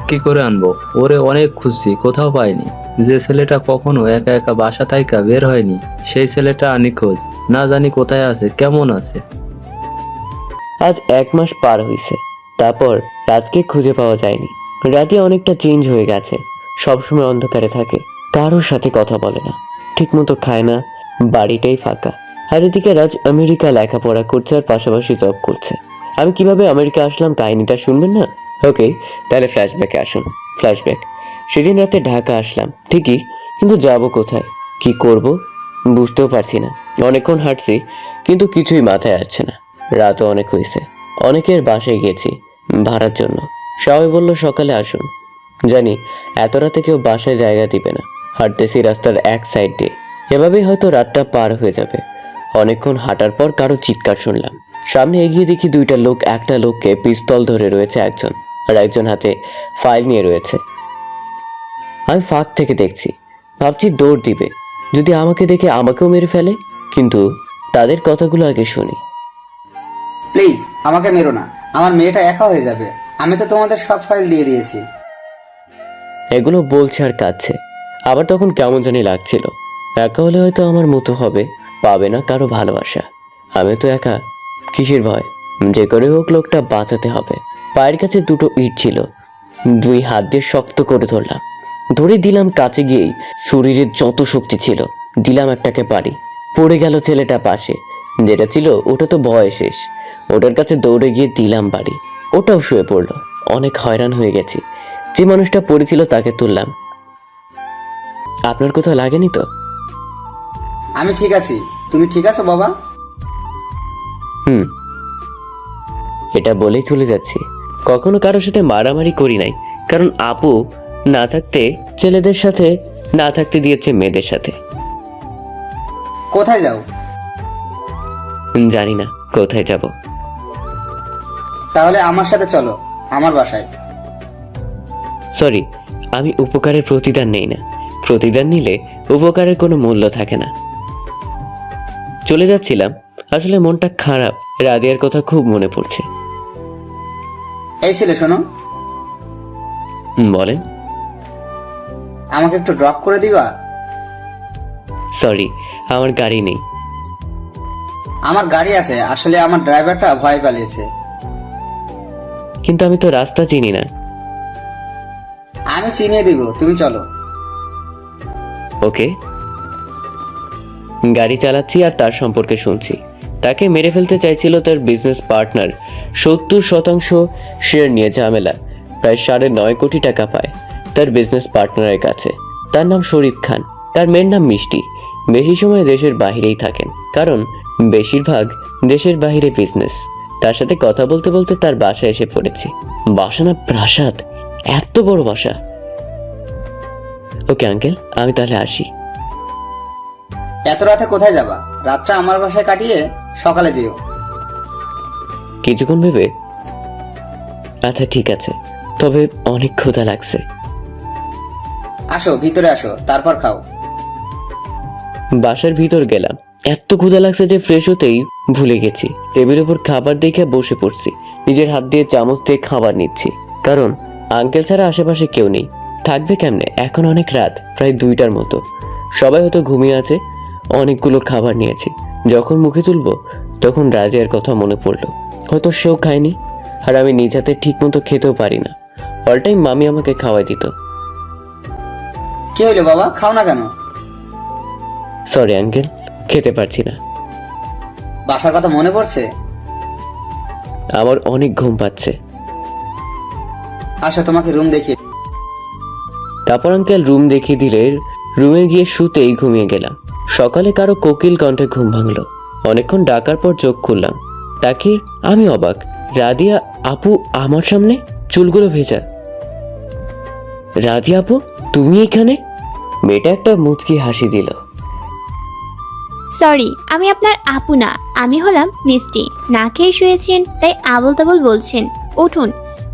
S5: কি করে আনবো? ওরে অনেক খুঁজছি, কোথাও পাইনি। যে ছেলেটা কখনো একা একা বাসা থাইকা বের হয়নি, সেই ছেলেটা নিখোঁজ। না জানি কোথায় আছে, কেমন আছে।
S1: আজ 1 মাস পার হয়েছে, তারপর রাজকে খুঁজে পাওয়া যায়নি। রাদিয়া অনেকটা চেঞ্জ হয়ে গেছে, সবসময় অন্ধকারে থাকে, কারোর সাথে কথা বলে না, ঠিকমতো খায় না, বাড়িটাই ফাঁকা। আর এদিকে রাজ আমেরিকা লেখাপড়া করছে আর পাশাপাশি জব করছে। আমি কিভাবে আমেরিকা আসলাম কাহিনীটা শুনবেন না? ওকে, তাহলে ফ্ল্যাশব্যাকে আসুন। ফ্ল্যাশব্যাক। সেদিন রাতে ঢাকা আসলাম ঠিকই, কিন্তু যাব কোথায়, কি করব বুঝতেও পারছি না। অনেকক্ষণ হাঁটছি, কিন্তু কিছুই মাথায় আসছে না। রাতও অনেক হয়েছে, অনেকের বাসায় গেছি ভাড়ার জন্য। সবাই বলল সকালে আসুন। জানি এত রাতে কেউ বাসায় জায়গা দিবে না। হাঁটতেছি রাস্তার এক সাইড দিয়ে, এভাবেই হয়তো রাতটা পার হয়ে যাবে। অনেকক্ষণ হাঁটার পর কারো চিৎকার শুনলাম। সামনে এগিয়ে দেখি 2টা লোক। একটা লোককে পিস্তল ধরে রয়েছে একজন, আর একজন হাতে ফাইল নিয়ে রয়েছে। আমি ফাঁক থেকে দেখছি, ভাবছি দৌড় দিবে, যদি আমাকে দেখে আমাকেও মেরে ফেলে। কিন্তু তাদের কথাগুলো আগে শুনি।
S9: প্লিজ আমাকে মেরো না, আমার মেয়েটা একা হয়ে যাবে। আমি তো তোমাদের সব ফাইল দিয়ে দিয়েছি।
S1: এগুলো বলছে আর কাঁদছে। আবার তখন কেমন জানি লাগছিল, একা হলে হয়তো আমার মতো হবে, পাবে না কারো ভালোবাসা। আমি তো একা, কিসের ভয়? যে করে হোক লোকটা বাঁচাতে হবে। পায়ের কাছে 2টো ইট ছিল, 2 হাত দিয়ে শক্ত করে ধরলাম। ধরে দিলাম কাছে গিয়েই, শরীরের যত শক্তি ছিল দিলাম একটাকে বাড়ি। পড়ে গেল ছেলেটা পাশে, যেটা ছিল ওটা তো ভয় শেষ। ওটার কাছে দৌড়ে গিয়ে দিলাম বাড়ি, ওটাও শুয়ে পড়লো। অনেক হয়রান হয়ে গেছি। যে মানুষটা পড়েছিল তাকে তুললাম। আপনার কোথাও লাগেনি তো?
S9: আমি ঠিক আছি, তুমি ঠিক আছো বাবা?
S1: হুম, এটা বলেই চলে যাচ্ছি। কখনো কারোর সাথে মারামারি করি নাই, কারণ আপু না থাকতে ছেলেদের সাথে, না থাকতে দিয়েছে মেয়েদের সাথে।
S9: কোথায় যাও?
S1: জানি না কোথায় যাব।
S9: তাহলে আমার সাথে চলো, আমার বাসায়।
S1: সরি, আমি উপকারের প্রতিদান নেই না। প্রতিদান নিলে উপকারের কোনো মূল্য থাকে না। চলে যাচ্ছিলাম, আসলে মনটা খারাপ। রাদিয়ার কথা খুব মনে পড়ছে।
S9: এই ছেলে শোনো,
S1: বলেন।
S9: আমাকে একটু ড্রপ করে দিবা?
S1: সরি, আমার গাড়ি নেই।
S9: আমার গাড়ি আছে, আসলে আমার ড্রাইভারটা ভয় পালিয়েছে।
S1: কিন্তু আমি তো রাস্তা চিনি না।
S9: আমি চিনিয়ে দিব, তুমি চলো।
S1: ওকে। গাড়ি চালাচ্ছি আর তার সম্পর্কে শুনছি। তাকে মেরে ফেলতে চাইছিল তার বিজনেস পার্টনার। 70% শেয়ার নিয়ে ঝামেলা, প্রায় 9.5 কোটি টাকা পায় তার বিজনেস পার্টনারের কাছে। তার নাম শরীফ খান, তার মেয়ের নাম মিষ্টি। বেশি সময় দেশের বাইরেই থাকেন, কারণ বেশিরভাগ দেশের বাইরে বিজনেস। তার সাথে কথা বলতে বলতে তার বাসায় এসে পড়েছি। বাসা না প্রাসাদ, এত বড় বাসা। ওকে আঙ্কেল, আমি তাহলে আসি।
S9: এত রাতে কোথায় যাবা? রাতটা আমার বাসায় কাটিয়ে সকালে যেও।
S1: কিছুক্ষণ ভেবে, আচ্ছা ঠিক আছে, তবে অনেক ক্ষুধা লাগছে।
S9: আসো ভিতরে আসো, তারপর খাও।
S1: বাসার ভিতর গেলাম, এত ক্ষুধা লাগছে যে ফ্রেশ হতেই ভুলে গেছি। টেবিলের উপর খাবার দেখে বসে পড়ছি। নিজের হাত দিয়ে চামচ দিয়ে খাবার নিচ্ছি, কারণ আঙ্কেল ছাড়া আশেপাশে কেউ নেই। থাকবে কেমনে? এখন অনেক রাত, প্রায় 2টার মতো। সবাই হয়তো ঘুমিয়ে আছে। অনেকগুলো খাবার নিয়েছি। যখন মুখে তুলবো তখন রাজিয়ার কথা মনে পড়লো। হয়তো সেও খায়নি, আর আমি নিজ হাতে ঠিক মতো খেতেও পারি না। অল টাইম মামি আমাকে খাওয়াই দিত।
S9: কি হইলো বাবা, খাও না কেন?
S1: সরি আঙ্কেল, খেতে পারছি না।
S9: বাসার কথা মনে পড়ছে?
S1: আমার অনেক ঘুম পাচ্ছে।
S9: আসো তোমাকে রুম দেখিয়ে।
S1: তারপর আঙ্কেল রুম দেখিয়ে দিলে রুমে গিয়ে শুতেই ঘুমিয়ে গেলাম। সকালে কারো কোকিল কণ্ঠে ঘুম ভাঙলো। অনেকক্ষণ ডাকার পর চোখ খুললাম। তাকে আমি অবাক, রাদিয়া আপু আমার সামনে, চুলগুলো ভেজা। রাদিয়া আপু, তুমি এখানে? মেয়েটা একটা মুচকি হাসি দিল।
S10: সরি, আমি আপনার আপু না, আমি হলাম মিষ্টি। না খেয়ে শুয়েছেন তাই আবল তাবল বলছেন। উঠুন,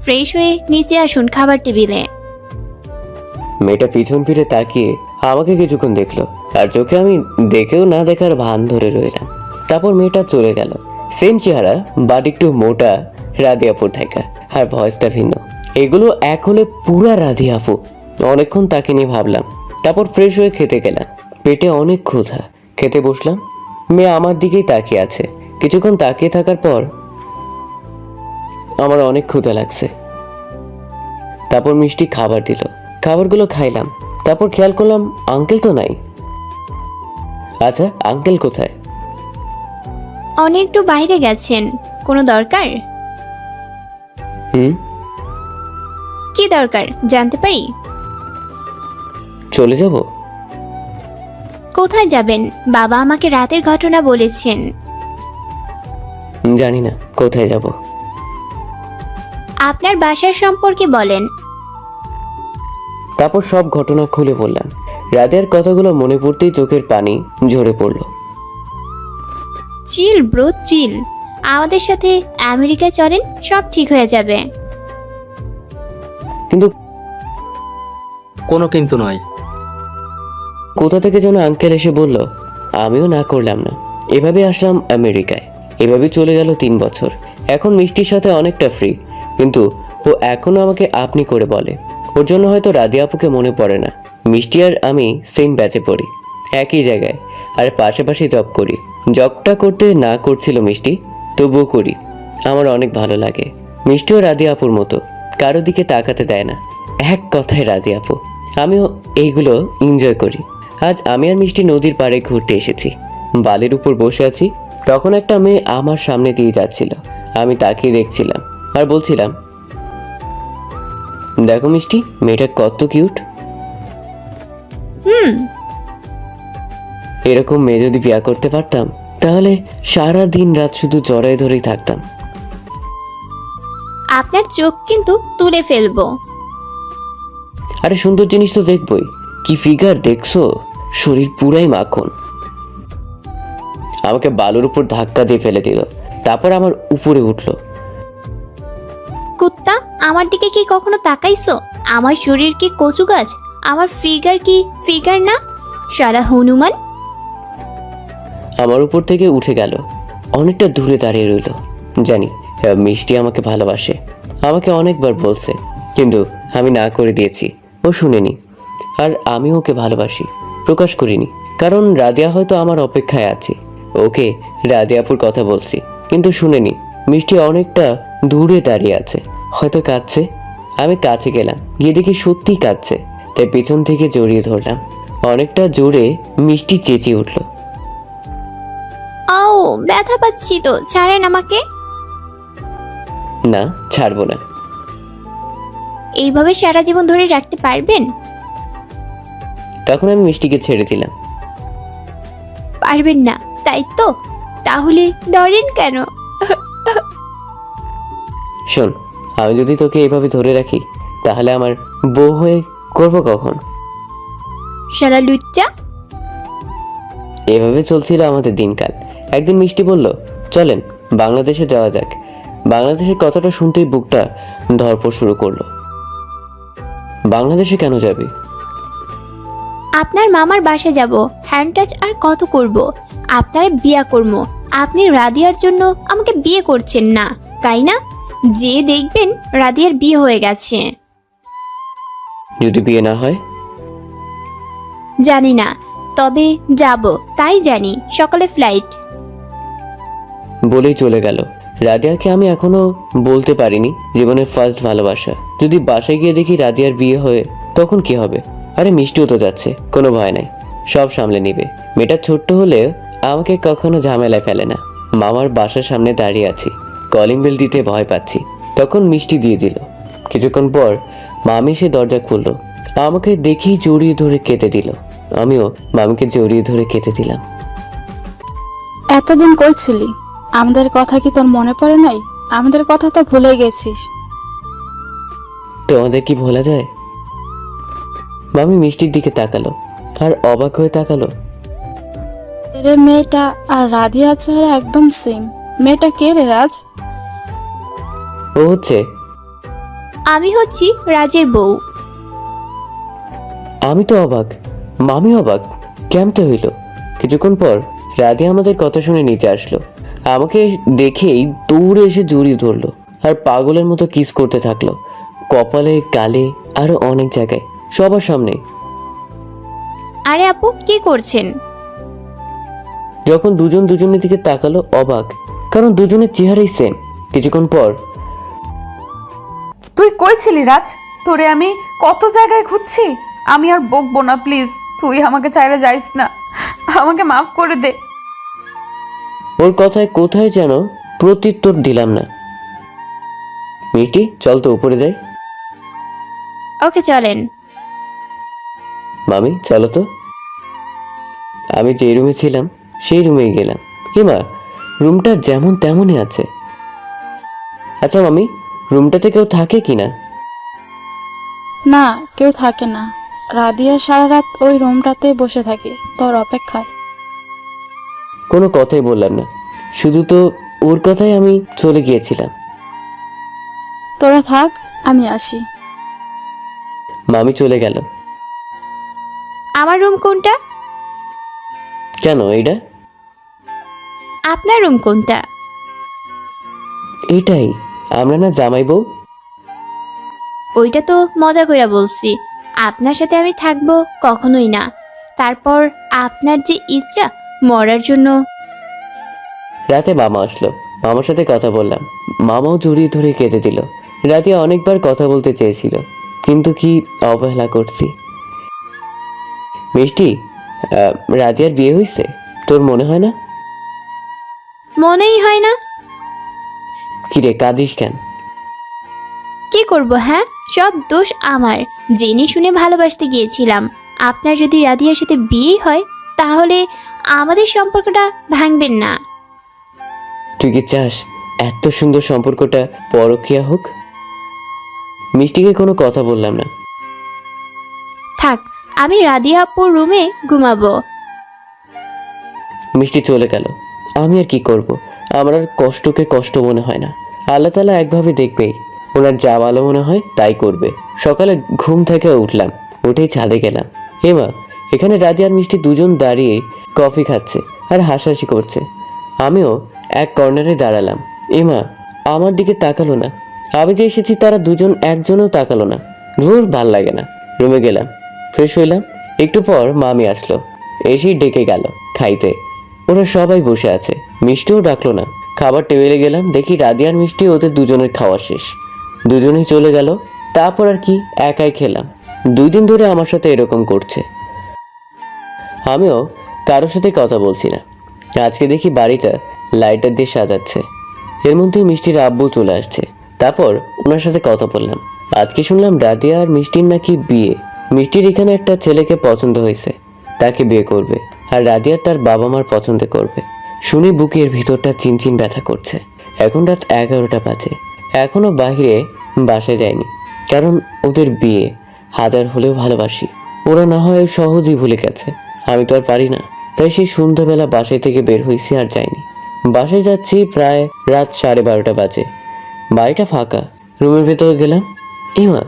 S10: ফ্রেশ হয়ে নিচে আসুন খাবার টেবিলে।
S1: মেয়েটা পিছন ফিরে তাকিয়ে আমাকে কিছুক্ষণ দেখলো, আর চোখে আমি দেখেও না দেখার ভান ধরে রইলাম। তারপর মেয়েটা চলে গেল। সেম চেহারা, বাট একটু মোটা, রাধিয়াপুর থাকা, আর ভয়েসটা ভিন্ন। এগুলো এক হলে পুরা রাধিয়াপু। অনেকক্ষণ তাকে নিয়ে ভাবলাম। তারপর ফ্রেশ হয়ে খেতে গেলাম। পেটে অনেক ক্ষুধা। খেতে বসলাম। মেয়ে আমার দিকেই তাকিয়ে আছে। কিছুক্ষণ তাকিয়ে থাকার পর আমার অনেক ক্ষুধা লাগছে। তারপর মিষ্টি খাবার দিল। খাবারগুলো খাইলাম। তারপর খেয়াল করলাম আঙ্কেল তো নাই। আচ্ছা, আঙ্কেল কোথায়?
S10: অনেক একটু বাইরে গেছেন। কোনো দরকার?
S1: হুম,
S10: কি দরকার জানতে পারি?
S1: চলে যাব।
S10: কোথায় যাবেন? বাবা আমাকে রাতের ঘটনা বলেছেন।
S1: জানি না কোথায় যাব।
S10: আপনার বাসার সম্পর্কে বলেন।
S1: তারপর সব ঘটনা খুলে বললাম। রাতের কথাগুলো মনে পড়তেই চোখের পানি ঝরে পড়ল।
S10: চিল ব্রো, চিল। আমাদের সাথে আমেরিকায় চলেন, সব ঠিক হয়ে যাবে।
S1: কিন্তু
S5: কোনো কিন্তু নয়।
S1: কোথা থেকে যেন আঙ্কেল এসে বলল। আমিও না করলাম না। এভাবে আসলাম আমেরিকায়। এভাবে চলে গেল 3 বছর। এখন মিষ্টির সাথে অনেকটা ফ্রি, কিন্তু ও এখনো আমাকে আপনি করে বলে। ওর জন্য হয়তো রাধিয়া আপুকে মনে পড়ে না। মিষ্টি আর আমি সেম ব্যাচে পড়ি, একই জায়গায়, আর পাশাপাশি জব করি। জবটা করতে না করছিল মিষ্টি, তবুও করি। আমার অনেক ভালো লাগে। মিষ্টিও রাধিয়া আপুর মতো, কারো দিকে তাকাতে দেয় না। এক কথায় রাধিয়া আপু। আমিও এইগুলো এনজয় করি। আজ আমি আর মিষ্টি নদীর পাড়ে ঘুরতে এসেছি। বালির উপর বসে আছি। তখন একটা মেয়ে আমার সামনে দিয়ে যাচ্ছিল। আমি তাকিয়ে দেখছিলাম আর বলছিলাম, দেখো মিষ্টি, মেয়েটা কত কিউট। এরকম মেয়ে যদি বিয়ে করতে পারতাম, তাহলে সারা দিন রাত শুধু জড়ায় ধরেই থাকতাম।
S10: আপনার চোখ কিন্তু তুলে ফেলবো।
S1: আরে সুন্দর জিনিস তো দেখবই। কি ফিগার দেখছো? শরীর পুরাই মাখন। আমাকে বালুর উপর ধাক্কা দিয়ে ফেলে দিল। তারপর আমার উপরে উঠলো।
S10: কুত্তা, আমার দিকে কি কখনো তাকাইছো? আমার শরীর কি কচু গাছ? আমার ফিগার কি ফিগার না? শালা হনুমান।
S1: আমার উপর থেকে উঠে গেল। অনেকটা দূরে দাঁড়িয়ে রইল। জানি মিষ্টি আমাকে ভালোবাসে। আমাকে অনেকবার বলছে, কিন্তু আমি না করে দিয়েছি। ও শুনেনি। আর আমি ওকে ভালোবাসি, প্রকাশ করিনি, কারণ রাদিয়া হয়তো আমার অপেক্ষায় আছে। ওকে রাদিয়াপুর কথা বলছি, কিন্তু শুনেনি। মিষ্টি অনেকটা দূরে দাঁড়িয়ে আছে, হয়তো কাঁদছে। আমি কাছে গেলাম, গিয়ে দেখি সত্যিই কাঁদছে। তাই পিছন থেকে জড়িয়ে ধরলাম। অনেকটা জোরে মিষ্টি চেঁচিয়ে উঠল।
S10: আও, ব্যথা পাচ্ছি তো, ছাড়েন আমাকে।
S1: না, ছাড়বো না।
S10: এইভাবে সারা জীবন ধরে রাখতে পারবেন?
S1: তখন আমি মিষ্টিকে ছেড়ে দিলাম।
S10: পারবেন না, তাই তো? তাহলে ধরেন কেন?
S1: শোন, আমি যদি তোকে এইভাবে ধরে রাখি, তাহলে আমার বউ হয়ে করবো কখন?
S10: শালা লুচ্চা।
S1: এভাবে চলছিল আমাদের দিনকাল। একদিন মিষ্টি বলল, চলেন বাংলাদেশে যাওয়া যাক। বাংলাদেশের কথাটা শুনতেই বুকটা ধড়ফড় শুরু করলো। বাংলাদেশে কেন যাবি?
S10: আপনার মামার বাসায় যাব, হ্যান্ড টাচ আর কত করব। আপনারা বিয়া করব। আপনি রাদিয়ার জন্য আমাকে বিয়ে করছেন না, তাই না? যে দেখবেন রাদিয়ার বিয়ে হয়ে গেছে।
S1: যদি বিয়ে না হয়?
S10: জানি না, তবে যাব, তাই জানি সকালে ফ্লাইট।
S1: বলেই চলে গেল। রাদিয়াকে আমি এখনো বলতে পারিনি জীবনের ফার্স্ট ভালোবাসা। যদি বাসায় গিয়ে দেখি রাদিয়ার বিয়ে হয়ে, তখন কি হবে? আরে মিষ্টিও তো যাচ্ছে, কোনো ভয় নাই, সব সামলে নিবে। মেয়েটা ছোট্ট হলেও আমাকে কখনো ঝামেলায় ফেলে না। মামার বাসার সামনে দাঁড়িয়ে আছি, কলিং বেল দিতে ভয় পাচ্ছি, তখন মিষ্টি দিয়ে দিল। কিছুক্ষণ পর মামি এসে দরজা খুললো, আমাকে দেখেই জড়িয়ে ধরে কেঁদে দিল। আমিও মামিকে জড়িয়ে ধরে কেঁদে দিলাম।
S7: এতদিন কই ছিলি? আমাদের কথা কি তোর মনে পড়ে নাই? আমাদের কথা তো ভুলে গেছিস।
S1: তোমাদের কি ভোলা যায়? মামি মিষ্টির দিকে তাকালো আর অবাক হয়ে তাকালো।
S7: রে মেয়েটা আর রাধিয়া চেহারা একদম সেম। মেয়েটা কে রে রাজ?
S1: ও হচ্ছে,
S10: আমি হচ্ছি রাজের বউ।
S1: আমি তো অবাক, মামি অবাক, কেমতে হইল? কিছুক্ষণ পর রাধিয়া আমাদের কথা শুনে নিচে আসলো। আমাকে দেখেই দৌড়ে এসে জড়িয়ে ধরলো আর পাগলের মতো কিস করতে থাকলো, কপালে, গালে, আরো অনেক জায়গায়, সবার সামনে।
S10: আরে আপু, কি করছেন?
S1: যখন দুজন দুজনের দিকে তাকালো অবাক, কারণ দুজনের চেহারাই সেম। কিছুক্ষণ পর,
S4: তুই কই ছিলি রাজ? তোরে আমি কত জায়গায় খুঁজছি। আমি আর বকবো না, প্লিজ তুই আমাকে চাইলে যাইস না, আমাকে মাফ করে দে।
S1: ওর কথায় কোথায় যেন প্রত্যুত্তর দিলাম না। মিষ্টি, চল তো উপরে যাই।
S10: ওকে, চলেন।
S1: মামি চলো তো। আমি যে রুমে ছিলাম সেই রুমেই গেলাম। হিমা, রুমটা যেমন তেমনই আছে। আচ্ছা মামি, রুমটাতে কেউ থাকে কি না?
S7: না, কেউ থাকে না। রাধিয়া সারা রাত ওই রুমটাতেই বসে থাকে তোর অপেক্ষায়।
S1: কোনো কথাই বললাম না, শুধু তো ওর কথাই আমি চলে গিয়েছিলাম।
S7: তোরা থাক, আমি আসি।
S1: মামি চলে গেল।
S10: আমার রুম কোনটা?
S1: কেন এইটা?
S10: আপনার রুম কোনটা?
S1: এইটাই, আমরা না জামাই বউ?
S10: ওইটা তো মজা কইরা বলছি, আপনার সাথে আমি থাকবো কখনোই না। তারপর আপনার যে ইচ্ছা মরার জন্য।
S1: রাতে মামা আসলো, মামার সাথে কথা বললাম। মামাও জড়িয়ে ধরে কেঁদে দিল। রাতে অনেকবার কথা বলতে চেয়েছিল, কিন্তু কি অবহেলা করছি। মিষ্টি, রাতিয়ার বিয়ে হয়েছে, তোর মনে হয় না?
S10: মনেই হয় না।
S1: কিরে কাঁদিস কেন?
S10: কি করব? হ্যাঁ, সব দোষ আমার। জেনে শুনে ভালোবাসতে গিয়েছিলাম। আপনার যদি রাধিয়ার সাথে বিয়ে হয় তাহলে আমাদের সম্পর্কটা ভাঙবেন না।
S1: তুই কি চাস এত সুন্দর সম্পর্কটা পরকীয়া হোক? মিষ্টিকে কোনো কথা বললাম না।
S10: থাক, আমি রাধিয়া আপুর রুমে ঘুমাবো।
S1: মিষ্টি চলে গেল। আমি আর কি করব? আমার আর কষ্টকে কষ্ট মনে হয় না। আল্লাহ তাআলা একভাবে দেখবেই, ওনার যা ভালো মনে হয় তাই করবে। সকালে ঘুম থেকে উঠলাম, উঠেই ছাদে গেলাম। হেমা, এখানে রাজি আর মিষ্টি দুজন দাঁড়িয়ে কফি খাচ্ছে আর হাসাহাসি করছে। আমিও এক কর্নারে দাঁড়ালাম। এমা আমার দিকে তাকালো না। আমি যে এসেছি তারা দুজন একজনও তাকালো না। ধুর, ভাল লাগে না। রুমে গেলাম, ফ্রেশ হইলাম। একটু পর মামি আসলো, এসেই ডেকে গেল খাইতে। ওরা সবাই বসে আছে, মিষ্টিও ডাকলো না। খাবার টেবিলে গেলাম, দেখি রাধি আর মিষ্টি ওদের দুজনের খাওয়া শেষ, দুজনেই চলে গেল। তারপর আর কি, একাই খেলাম। 2 দিন ধরে আমার সাথে এরকম করছে। আমিও কারোর সাথে কথা বলছি না। আজকে দেখি বাড়িটা লাইটার দিয়ে সাজাচ্ছে। এর মধ্যেই মিষ্টির আব্বু চলে আসছে। তারপর ওনার সাথে কথা বললাম। আজকে শুনলাম রাধিয়া আর মিষ্টির নাকি বিয়ে। মিষ্টির এখানে একটা ছেলেকে পছন্দ হয়েছে, তাকে বিয়ে করবে, আর রাধিয়া তার বাবা মার পছন্দ করবে। শুনে বুকের ভিতরটা চিনচিন ব্যথা করছে। এখন রাত 11টা বাজে, এখনো বাইরে বাসায় যায়নি, কারণ ওদের বিয়ে। হাজার হলেও ভালোবাসি, ওরা না হয় সহজেই ভুলে গেছে, আমি তো আর পারি না। তাই সেই সন্ধ্যাবেলা বাসায় থেকে বের হয়েছি, আর যাইনি। বাসায় যাচ্ছি প্রায় রাত 12:30 বাজে। বাড়িটা ফাঁকা। রুমের ভেতরে গেলাম। এমা,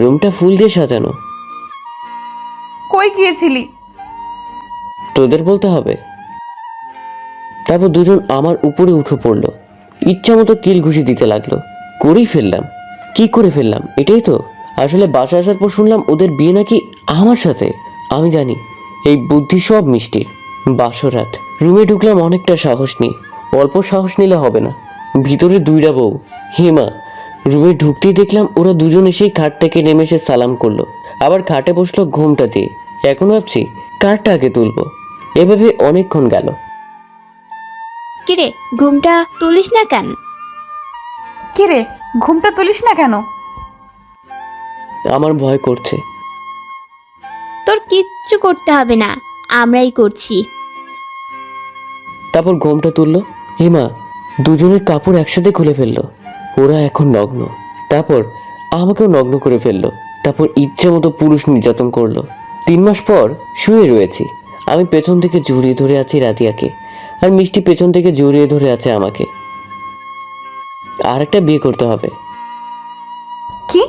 S1: রুমটা ফুল দিয়ে সাজানো।
S4: কই গিয়েছিলি?
S1: তোদের বলতে হবে? তারপর দুজন আমার উপরে উঠে পড়লো, ইচ্ছা মতো কিল ঘুষি দিতে লাগলো। করেই ফেললাম। কি করে ফেললাম এটাই তো। আসলে বাসা আসার পর শুনলাম ওদের বিয়ে নাকি আমার সাথে। আমি জানি এই বুদ্ধি সব মিষ্টির। বাসরাত রুমে ঢুকলাম অনেকটা সাহস নিয়ে। অল্প সাহস নিলে হবে না, ভিতরে দুইটা বউ। হেমা রুমে ঢুকতেই দেখলাম ওরা দুজন এসেই খাট থেকে নেমে এসে সালাম করলো, আবার খাটে বসলো ঘুমটা দিয়ে। এখন ভাবছি কারটা আগে তুলবো। এভাবে অনেকক্ষণ গেল।
S10: কিরে, ঘুমটা তুলিস না কেন?
S4: কিরে, ঘুমটা তুলিস না কেন?
S1: আমার ভয় করছে।
S10: তোর কিচ্ছু করতে হবে না, আমরাই করছি।
S1: তারপর ঘোমটা তুললো। হেমা দুজনের কাপড় একসাথে খুলে ফেললো। ওরা এখন নগ্ন। তারপর আমাকেও নগ্ন করে ফেললো। তারপর ইচ্ছে মতো পুরুষ নির্যাতন করলো। 3 মাস পর শুয়ে রয়েছি। আমি পেছন থেকে জড়িয়ে ধরে আছি রাদিয়াকে, আর মিষ্টি পেছন থেকে জড়িয়ে ধরে আছে আমাকে। আর একটা বিয়ে করতে হবে।
S4: কি?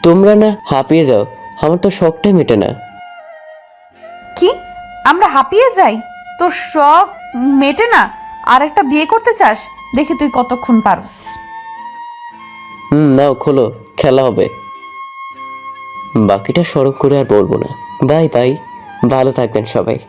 S1: তোমরা না হাঁপিয়ে যাও, আমার তো শখটাই মেটে না।
S4: কি? আমরা হাঁপিয়ে যাই? তোর শখ মেটে না? আর একটা বিয়ে করতে চাস? দেখি তুই কতক্ষণ পারস।
S1: নাও খোলো, খেলা হবে। বাকিটা সরব করে আর বলবো না। বাই বাই, ভালো থাকবেন সবাই।